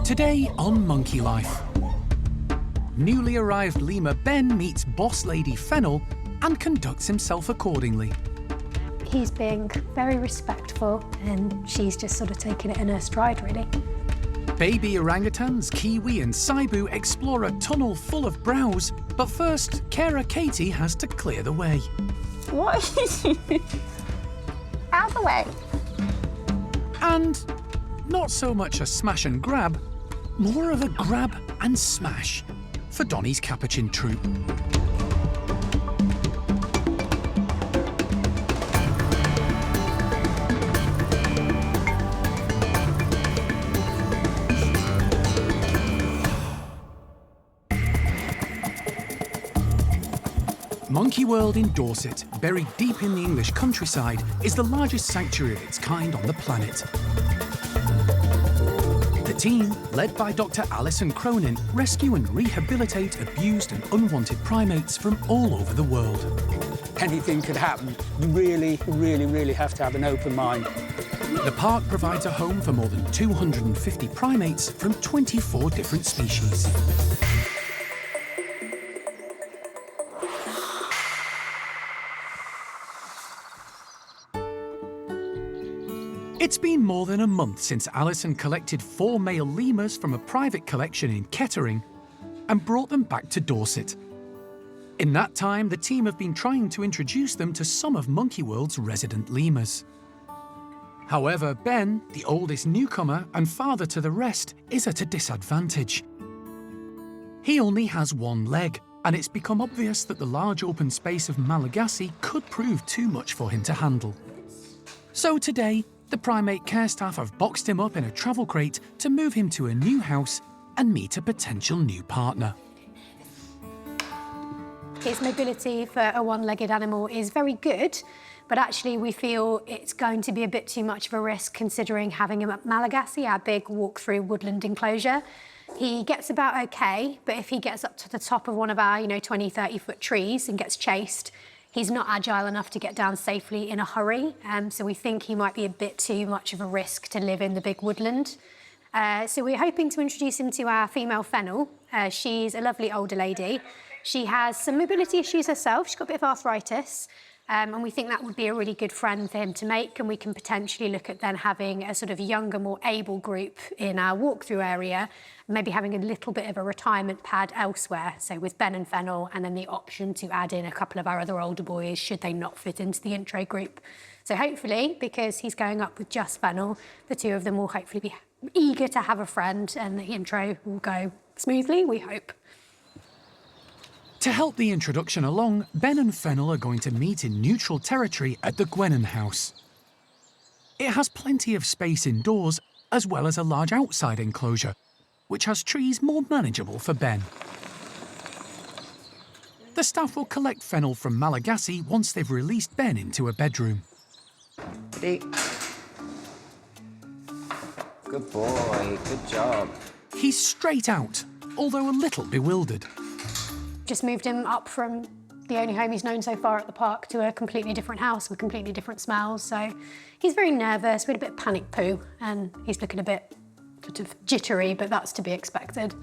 Today on Monkey Life. Newly arrived lemur Ben meets boss lady Fennel and conducts himself accordingly. He's being very respectful and she's just sort of taking it in her stride, really. Baby orangutans Kiwi and Saibu explore a tunnel full of browse, but first, carer Katie has to clear the way. What are you doing? Out of the way. And not so much a smash and grab, more of a grab and smash for Donnie's Capuchin troop. Monkey World in Dorset, buried deep in the English countryside, is the largest sanctuary of its kind on the planet. The team, led by Dr. Alison Cronin, rescue and rehabilitate abused and unwanted primates from all over the world. Anything could happen. You really have to have an open mind. The park provides a home for more than 250 primates from 24 different species. It's been more than a month since Alison collected 4 male lemurs from a private collection in Kettering and brought them back to Dorset. In that time, the team have been trying to introduce them to some of Monkey World's resident lemurs. However, Ben, the oldest newcomer and father to the rest, is at a disadvantage. He only has one leg, and it's become obvious that the large open space of Malagasy could prove too much for him to handle. So today, the primate care staff have boxed him up in a travel crate to move him to a new house and meet a potential new partner. His mobility for a one-legged animal is very good, but actually we feel it's going to be a bit too much of a risk considering having him at Malagasy, our big walk-through woodland enclosure. He gets about okay, but if he gets up to the top of one of our, 20, 30-foot trees and gets chased, he's not agile enough to get down safely in a hurry, so we think he might be a bit too much of a risk to live in the big woodland. So we're hoping to introduce him to our female Fennel. She's a lovely older lady. She has some mobility issues herself. She's got a bit of arthritis, and we think that would be a really good friend for him to make, and we can potentially look at then having a sort of younger, more able group in our walk-through area, maybe having a little bit of a retirement pad elsewhere, so with Ben and Fennel, and then the option to add in a couple of our other older boys should they not fit into the intro group. So hopefully, because he's going up with just Fennel, the two of them will hopefully be eager to have a friend and the intro will go smoothly, we hope. To help the introduction along, Ben and Fennel are going to meet in neutral territory at the Gwennon house. It has plenty of space indoors, as well as a large outside enclosure, which has trees more manageable for Ben. The staff will collect Fennel from Malagasy once they've released Ben into a bedroom. Ready? Good boy, good job. He's straight out, although a little bewildered. Just moved him up from the only home he's known so far at the park to a completely different house with completely different smells. So he's very nervous, we had a bit of panic poo, and he's looking a bit sort of jittery, but that's to be expected.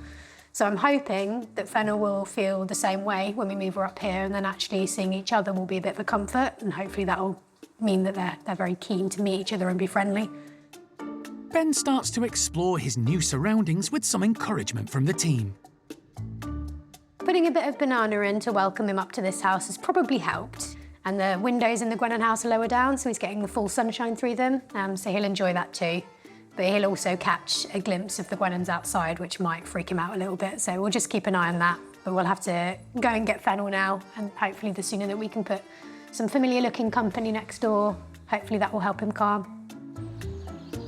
So I'm hoping that Fennel will feel the same way when we move her up here, and then actually seeing each other will be a bit of a comfort, and hopefully that'll mean that they're very keen to meet each other and be friendly. Ben starts to explore his new surroundings with some encouragement from the team. Putting a bit of banana in to welcome him up to this house has probably helped. And the windows in the Gwennon house are lower down, so he's getting the full sunshine through them, so he'll enjoy that too. But he'll also catch a glimpse of the Gwennons outside, which might freak him out a little bit, so we'll just keep an eye on that. But we'll have to go and get Fennel now, and hopefully the sooner that we can put some familiar-looking company next door, hopefully that will help him calm.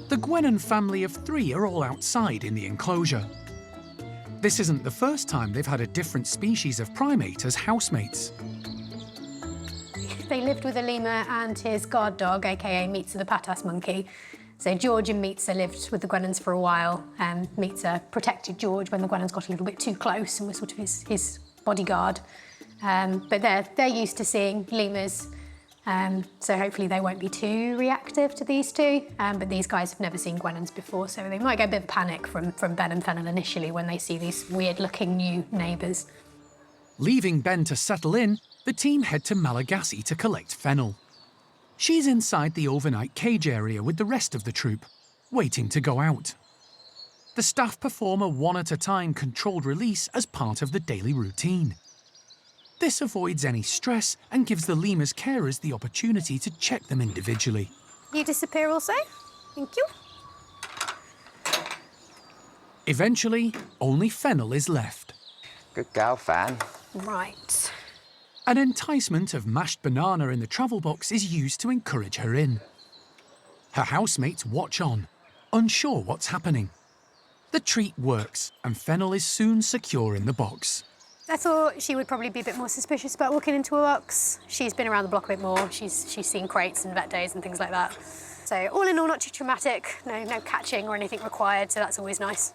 The Gwennon family of 3 are all outside in the enclosure. This isn't the first time they've had a different species of primate as housemates. They lived with a lemur and his guard dog, aka Meetza the Patas monkey. So George and Meetza lived with the Gwennons for a while, and Meetza protected George when the Gwennons got a little bit too close and was sort of his bodyguard. But they're used to seeing lemurs So hopefully they won't be too reactive to these two. But these guys have never seen Gwennons before, so they might get a bit of panic from Ben and Fennel initially when they see these weird-looking new neighbours. Leaving Ben to settle in, the team head to Malagasy to collect Fennel. She's inside the overnight cage area with the rest of the troop, waiting to go out. The staff perform a one-at-a-time controlled release as part of the daily routine. This avoids any stress and gives the lemur's carers the opportunity to check them individually. You disappear also. Thank you. Eventually, only Fennel is left. Good girl, Fan. Right. An enticement of mashed banana in the travel box is used to encourage her in. Her housemates watch on, unsure what's happening. The treat works, and Fennel is soon secure in the box. I thought she would probably be a bit more suspicious about walking into a box. She's been around the block a bit more. She's seen crates and vet days and things like that. So all in all, not too traumatic. No catching or anything required, so that's always nice.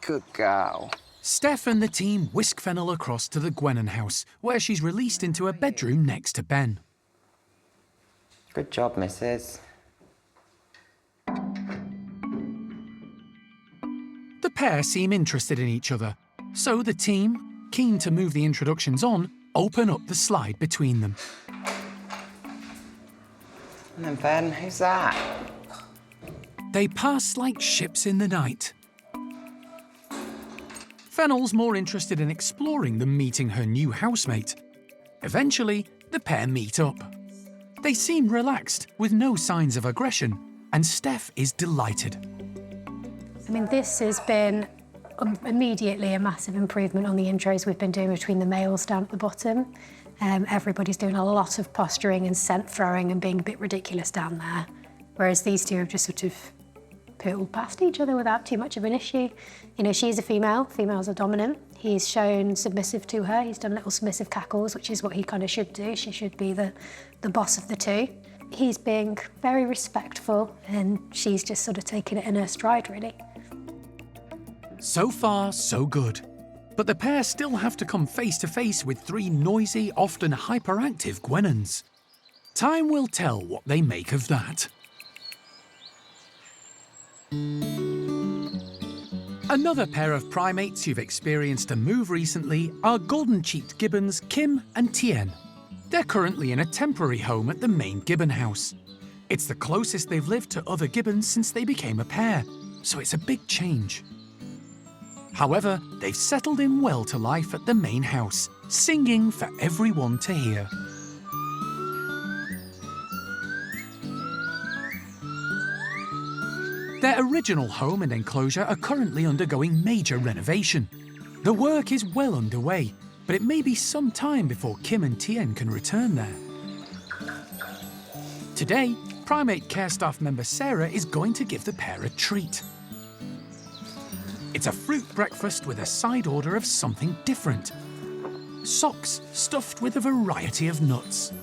Good girl. Steph and the team whisk Fennel across to the Gwennon house, where she's released into a bedroom next to Ben. Good job, missus. The pair seem interested in each other, so the team, keen to move the introductions on, open up the slide between them. And then, Ben, who's that? They pass like ships in the night. Fennel's more interested in exploring than meeting her new housemate. Eventually, the pair meet up. They seem relaxed, with no signs of aggression, and Steph is delighted. I mean, this has been immediately a massive improvement on the intros we've been doing between the males down at the bottom. Everybody's doing a lot of posturing and scent throwing and being a bit ridiculous down there, whereas these two have just sort of poodled past each other without too much of an issue. You know, she's a female, females are dominant. He's shown submissive to her. He's done little submissive cackles, which is what he kind of should do. She should be the boss of the two. He's being very respectful, and she's just sort of taking it in her stride, really. So far, so good. But the pair still have to come face to face with three noisy, often hyperactive Gwennons. Time will tell what they make of that. Another pair of primates who've experienced a move recently are golden-cheeked gibbons Kim and Tien. They're currently in a temporary home at the main gibbon house. It's the closest they've lived to other gibbons since they became a pair, so it's a big change. However, they've settled in well to life at the main house, singing for everyone to hear. Their original home and enclosure are currently undergoing major renovation. The work is well underway, but it may be some time before Kim and Tien can return there. Today, primate care staff member Sarah is going to give the pair a treat. It's a fruit breakfast with a side order of something different. Socks stuffed with a variety of nuts.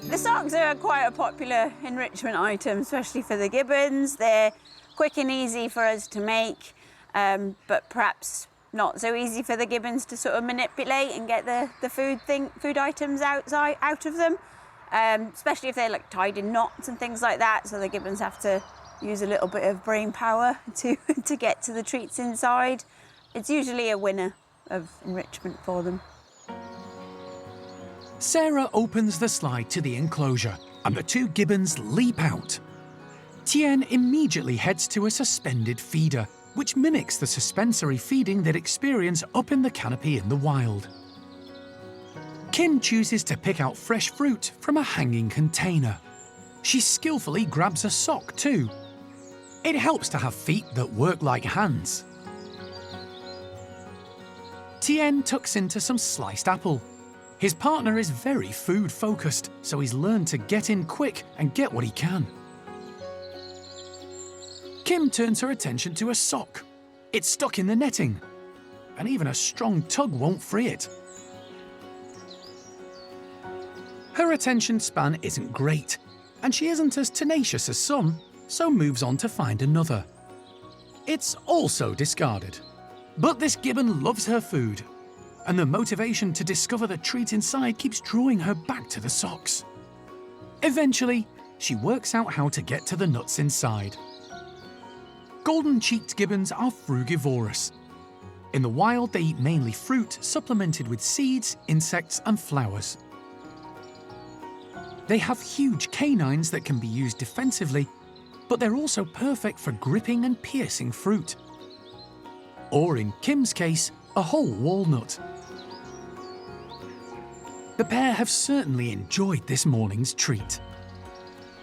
The socks are quite a popular enrichment item, especially for the gibbons. They're quick and easy for us to make, but perhaps not so easy for the gibbons to sort of manipulate and get the food items out of them, especially if they're like tied in knots and things like that. So the gibbons have to use a little bit of brain power to get to the treats inside. It's usually a winner of enrichment for them. Sarah opens the slide to the enclosure, and the two gibbons leap out. Tien immediately heads to a suspended feeder, which mimics the suspensory feeding they'd experience up in the canopy in the wild. Kim chooses to pick out fresh fruit from a hanging container. She skillfully grabs a sock too. It helps to have feet that work like hands. Tien tucks into some sliced apple. His partner is very food-focused, so he's learned to get in quick and get what he can. Kim turns her attention to a sock. It's stuck in the netting, and even a strong tug won't free it. Her attention span isn't great, and she isn't as tenacious as some, so moves on to find another. It's also discarded. But this gibbon loves her food. and the motivation to discover the treat inside keeps drawing her back to the socks. Eventually, she works out how to get to the nuts inside. Golden-cheeked gibbons are frugivorous. In the wild, they eat mainly fruit, supplemented with seeds, insects, and flowers. They have huge canines that can be used defensively, but they're also perfect for gripping and piercing fruit. Or in Kim's case, a whole walnut. The pair have certainly enjoyed this morning's treat.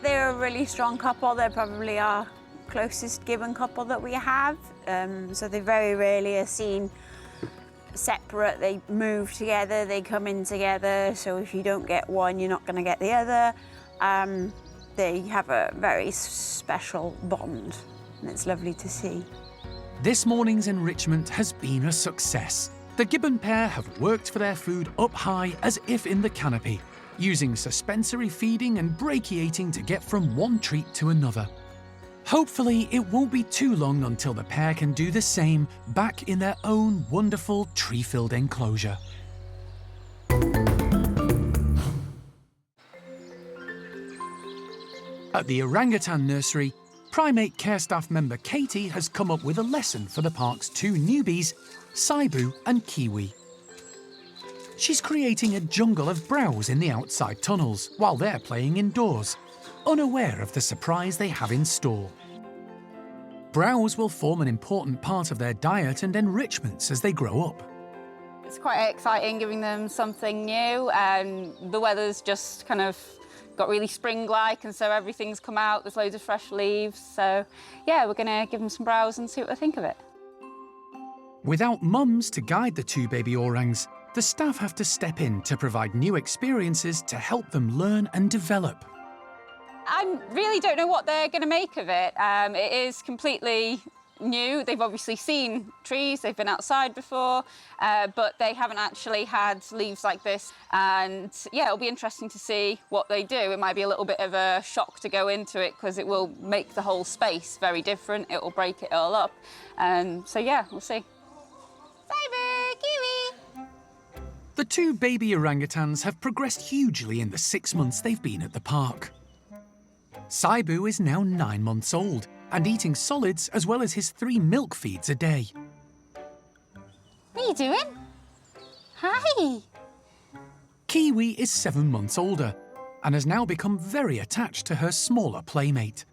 They're a really strong couple. They're probably our closest gibbon couple that we have. So they very rarely are seen separate. They move together, they come in together. So if you don't get one, you're not going to get the other. They have a very special bond, and it's lovely to see. This morning's enrichment has been a success. The gibbon pair have worked for their food up high as if in the canopy, using suspensory feeding and brachiating to get from one treat to another. Hopefully, it won't be too long until the pair can do the same back in their own wonderful tree-filled enclosure. At the orangutan nursery, primate care staff member Katie has come up with a lesson for the park's two newbies, Saibu and Kiwi. She's creating a jungle of browse in the outside tunnels while they're playing indoors, unaware of the surprise they have in store. Browse will form an important part of their diet and enrichments as they grow up. It's quite exciting giving them something new, and the weather's just kind of got really spring-like, and so everything's come out, there's loads of fresh leaves, so yeah, we're gonna give them some browse and see what they think of it. Without mums to guide the two baby orangs, the staff have to step in to provide new experiences to help them learn and develop. I really don't know what they're going to make of it. It is completely new. They've obviously seen trees, they've been outside before, but they haven't actually had leaves like this. And yeah, it'll be interesting to see what they do. It might be a little bit of a shock to go into it because it will make the whole space very different. It will break it all up. So yeah, we'll see. Saibu, Kiwi! The two baby orangutans have progressed hugely in the 6 months they've been at the park. Saibu is now 9 months old and eating solids as well as his 3 milk feeds a day. What are you doing? Hi! Kiwi is 7 months older and has now become very attached to her smaller playmate.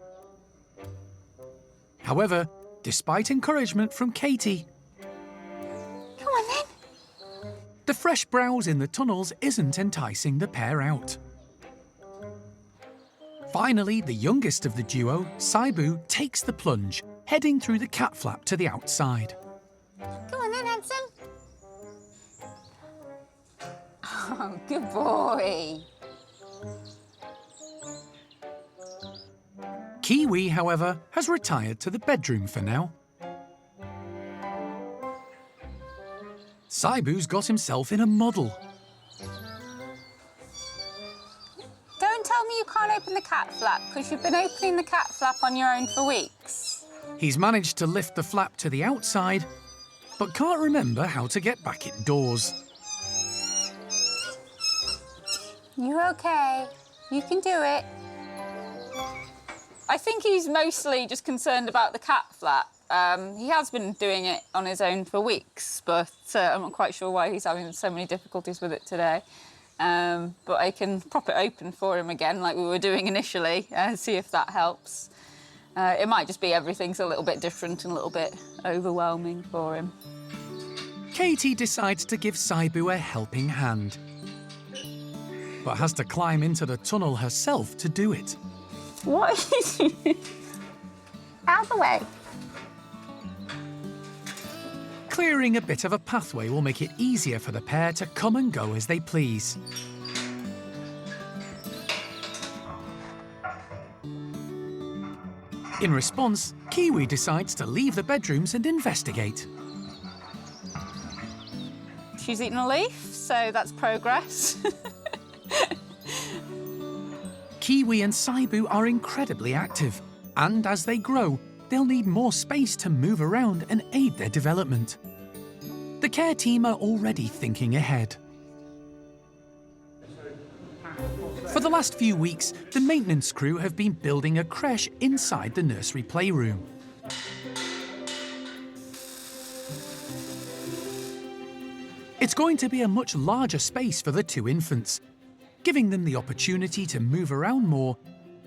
However, despite encouragement from Katie, Come on then. the fresh browse in the tunnels isn't enticing the pair out. Finally, the youngest of the duo, Saibu, takes the plunge, heading through the cat flap to the outside. Come on then, handsome. Oh, good boy. Kiwi, however, has retired to the bedroom for now. Saibu's got himself in a muddle. Don't tell me you can't open the cat flap, because you've been opening the cat flap on your own for weeks. He's managed to lift the flap to the outside, but can't remember how to get back indoors. You're okay. You can do it. I think he's mostly just concerned about the cat flap. He has been doing it on his own for weeks, but I'm not quite sure why he's having so many difficulties with it today. But I can prop it open for him again, like we were doing initially, see if that helps. It might just be everything's a little bit different and a little bit overwhelming for him. Katie decides to give Saibu a helping hand, but has to climb into the tunnel herself to do it. What are you doing? Out of the way. Clearing a bit of a pathway will make it easier for the pair to come and go as they please. In response, Kiwi decides to leave the bedrooms and investigate. She's eaten a leaf, so that's progress. Kiwi and Saibu are incredibly active, and as they grow, they'll need more space to move around and aid their development. The care team are already thinking ahead. For the last few weeks, the maintenance crew have been building a creche inside the nursery playroom. It's going to be a much larger space for the two infants, giving them the opportunity to move around more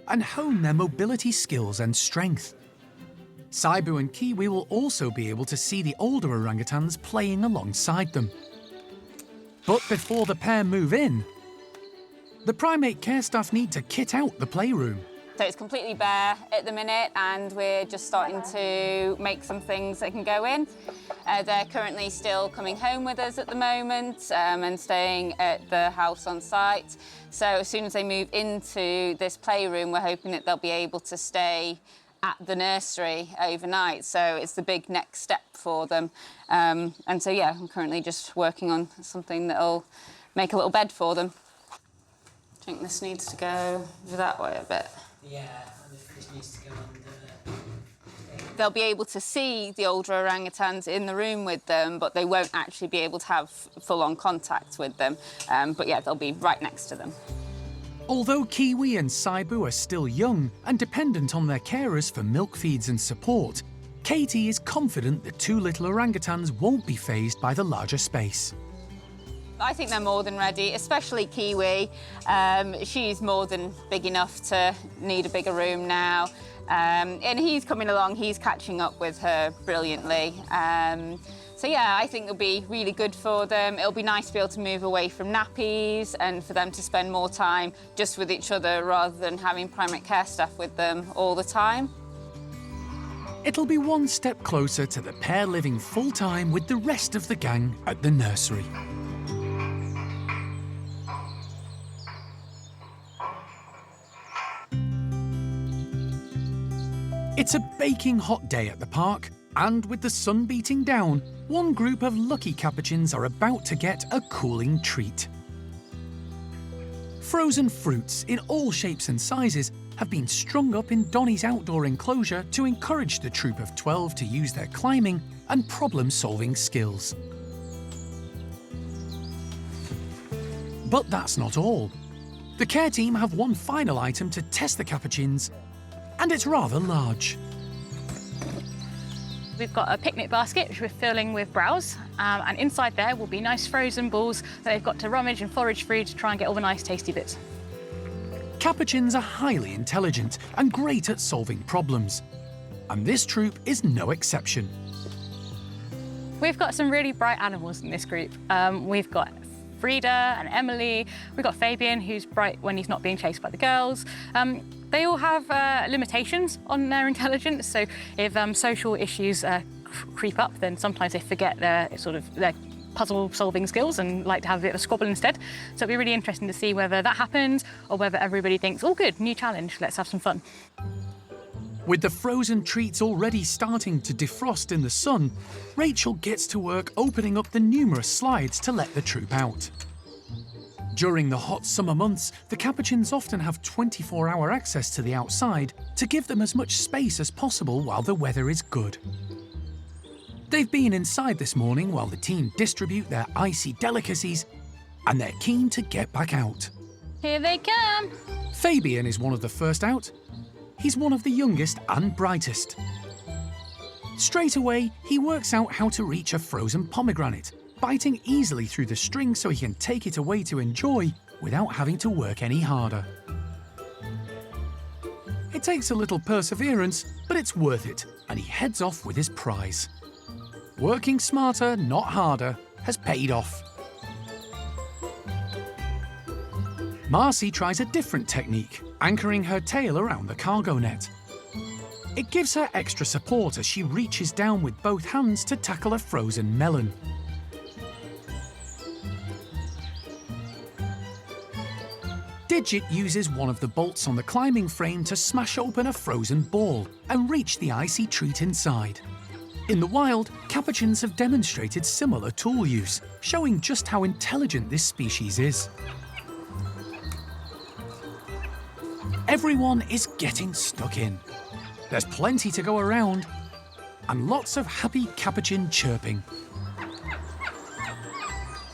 and hone their mobility skills and strength. Saibu and Kiwi will also be able to see the older orangutans playing alongside them. But before the pair move in, the primate care staff need to kit out the playroom. So it's completely bare at the minute, and we're just starting to make some things that can go in. They're currently still coming home with us at the moment and staying at the house on site. So as soon as they move into this playroom, we're hoping that they'll be able to stay at the nursery overnight. So it's the big next step for them. And so, yeah, I'm currently just working on something that'll make a little bed for them. I think this needs to go that way a bit. Yeah, and this needs to go under. They'll be able to see the older orangutans in the room with them, but they won't actually be able to have full-on contact with them. But yeah, they'll be right next to them. Although Kiwi and Saibu are still young and dependent on their carers for milk feeds and support, Katie is confident the two little orangutans won't be fazed by the larger space. I think they're more than ready, especially Kiwi. She's more than big enough to need a bigger room now. And he's coming along, he's catching up with her brilliantly. So yeah, I think it'll be really good for them. It'll be nice to be able to move away from nappies and for them to spend more time just with each other rather than having primate care staff with them all the time. It'll be one step closer to the pair living full-time with the rest of the gang at the nursery. It's a baking hot day at the park, and with the sun beating down, one group of lucky Capuchins are about to get a cooling treat. Frozen fruits in all shapes and sizes have been strung up in Donnie's outdoor enclosure to encourage the troop of 12 to use their climbing and problem-solving skills. But that's not all. The care team have one final item to test the Capuchins, and it's rather large. We've got a picnic basket which we're filling with browse, and inside there will be nice frozen balls that they've got to rummage and forage through to try and get all the nice tasty bits. Capuchins are highly intelligent and great at solving problems, and this troop is no exception. We've got some really bright animals in this group. We've got Frida and Emily, we've got Fabian, who's bright when he's not being chased by the girls. They all have limitations on their intelligence, so if social issues creep up, then sometimes they forget their puzzle-solving skills and like to have a bit of a squabble instead. So it'll be really interesting to see whether that happens or whether everybody thinks, oh good, new challenge, let's have some fun. With the frozen treats already starting to defrost in the sun, Rachel gets to work opening up the numerous slides to let the troop out. During the hot summer months, the Capuchins often have 24-hour access to the outside to give them as much space as possible while the weather is good. They've been inside this morning while the team distribute their icy delicacies, and they're keen to get back out. Here they come! Fabian is one of the first out. He's one of the youngest and brightest. Straight away, he works out how to reach a frozen pomegranate, biting easily through the string so he can take it away to enjoy without having to work any harder. It takes a little perseverance, but it's worth it, and he heads off with his prize. Working smarter, not harder, has paid off. Marcy tries a different technique, anchoring her tail around the cargo net. It gives her extra support as she reaches down with both hands to tackle a frozen melon. Digit uses one of the bolts on the climbing frame to smash open a frozen ball and reach the icy treat inside. In the wild, Capuchins have demonstrated similar tool use, showing just how intelligent this species is. Everyone is getting stuck in. There's plenty to go around, and lots of happy Capuchin chirping.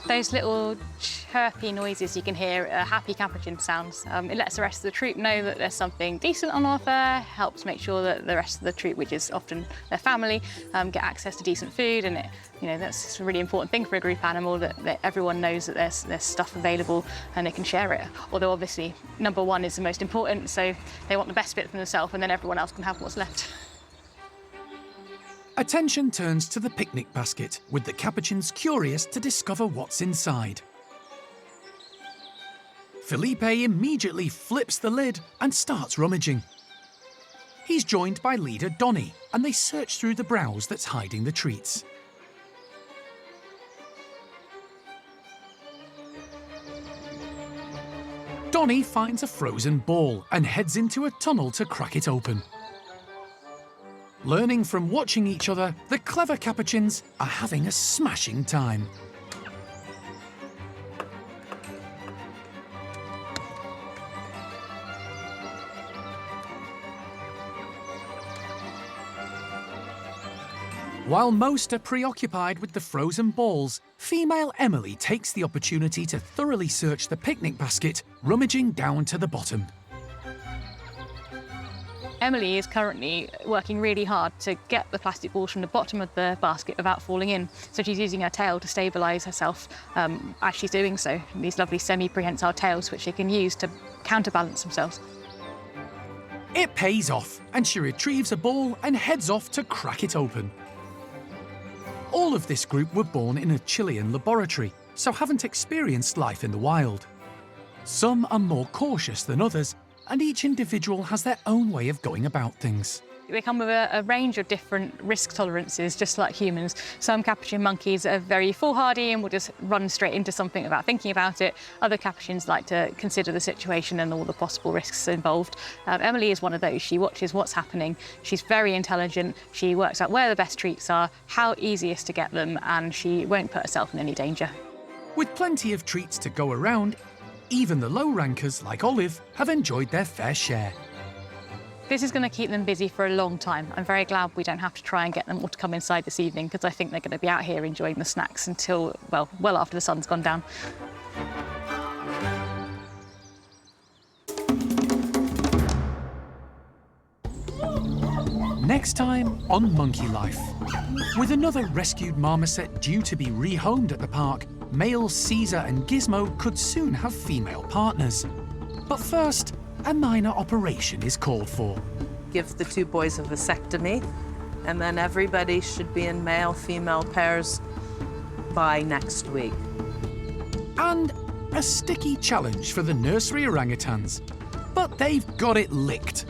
Those little chirpy noises you can hear are happy Capuchin sounds. It lets the rest of the troop know that there's something decent on offer, helps make sure that the rest of the troop, which is often their family, get access to decent food, and that's a really important thing for a group animal, that everyone knows that there's stuff available and they can share it. Although obviously number one is the most important, so they want the best bit for themselves and then everyone else can have what's left. Attention turns to the picnic basket, with the Capuchins curious to discover what's inside. Felipe immediately flips the lid and starts rummaging. He's joined by leader Donnie, and they search through the browse that's hiding the treats. Donnie finds a frozen ball and heads into a tunnel to crack it open. Learning from watching each other, the clever Capuchins are having a smashing time. While most are preoccupied with the frozen balls, female Emily takes the opportunity to thoroughly search the picnic basket, rummaging down to the bottom. Emily is currently working really hard to get the plastic balls from the bottom of the basket without falling in. So she's using her tail to stabilise herself as she's doing so. These lovely semi-prehensile tails which she can use to counterbalance themselves. It pays off, and she retrieves a ball and heads off to crack it open. All of this group were born in a Chilean laboratory, so haven't experienced life in the wild. Some are more cautious than others, and each individual has their own way of going about things. They come with a range of different risk tolerances, just like humans. Some Capuchin monkeys are very foolhardy and will just run straight into something without thinking about it. Other Capuchins like to consider the situation and all the possible risks involved. Emily is one of those. She watches what's happening. She's very intelligent. She works out where the best treats are, how easiest to get them, and she won't put herself in any danger. With plenty of treats to go around, even the low rankers, like Olive, have enjoyed their fair share. This is going to keep them busy for a long time. I'm very glad we don't have to try and get them all to come inside this evening, because I think they're going to be out here enjoying the snacks until, well after the sun's gone down. Next time on Monkey Life. With another rescued marmoset due to be rehomed at the park, males Caesar and Gizmo could soon have female partners. But first, a minor operation is called for. Give the two boys a vasectomy, and then everybody should be in male-female pairs by next week. And a sticky challenge for the nursery orangutans. But they've got it licked.